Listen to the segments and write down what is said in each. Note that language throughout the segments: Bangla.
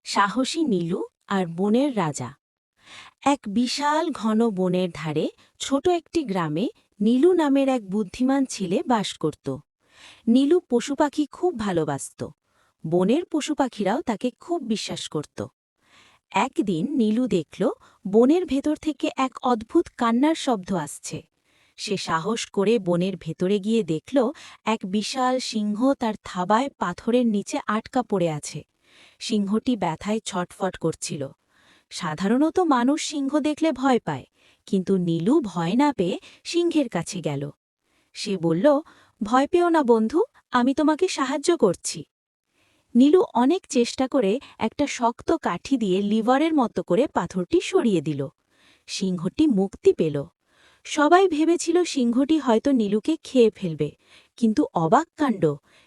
সাহসী নীলু আর বনের রাজা। এক বিশাল ঘন বনের ধারে ছোট একটি গ্রামে নীলু নামের এক বুদ্ধিমান ছেলে বাস করত। নীলু পশুপাখি খুব ভালোবাসত। বনের পশুপাখিরাও তাকে খুব বিশ্বাস করত। একদিন নীলু দেখল বনের ভেতর থেকে এক অদ্ভুত কান্নার শব্দ আসছে। সে সাহস করে বনের ভেতরে গিয়ে দেখল এক বিশাল সিংহ তার থাবায় পাথরের নিচে আটকা পড়ে আছে। সিংহটি ব্যথায় ছটফট করছিল। সাধারণত মানুষ সিংহ দেখলে ভয় পায়, কিন্তু নীলু ভয় না পেয়ে সিংহের কাছে গেল। সে বলল, ভয় পেও না বন্ধু, আমি তোমাকে সাহায্য করছি। নীলু অনেক চেষ্টা করে একটা শক্ত কাঠি দিয়ে লিভারের মতো করে পাথরটি সরিয়ে দিল। সিংহটি মুক্তি পেল। সবাই ভেবেছিল সিংহটি হয়তো নীলুকে খেয়ে ফেলবে, কিন্তু অবাক কাণ্ড,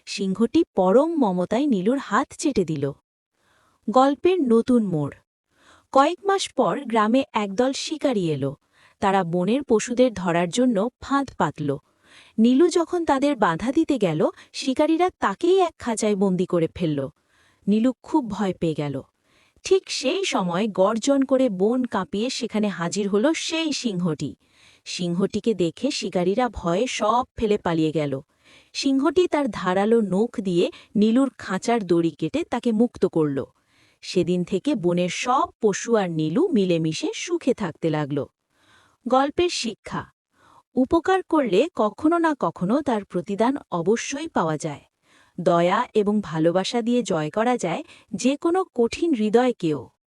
সিংহটি পরম মমতায় নীলুর হাত চেটে দিল। গল্পের নতুন মোড়। কয়েক মাস পর গ্রামে একদল শিকারী এলো। তারা বনের পশুদের ধরার জন্য ফাঁদ পাতল। নীলু যখন তাদের বাধা দিতে গেল, শিকারীরা তাকেই এক খাঁচায় বন্দি করে ফেলল। নীলু খুব ভয় পেয়ে গেল। ঠিক সেই সময় গর্জন করে বন কাঁপিয়ে সেখানে হাজির হল সেই সিংহটি। সিংহটিকে দেখে শিকারীরা ভয়ে সব ফেলে পালিয়ে গেল। সিংহটি তার ধারালো নখ দিয়ে নীলুর খাঁচার দড়ি কেটে তাকে মুক্ত করল। সেদিন থেকে বনের সব পশু আর নীলু মিলেমিশে সুখে থাকতে লাগল। গল্পের শিক্ষা: উপকার করলে কখনো না কখনো তার প্রতিদান অবশ্যই পাওয়া যায়। দয়া এবং ভালোবাসা দিয়ে জয় করা যায় যে কোনো কঠিন হৃদয়কেও।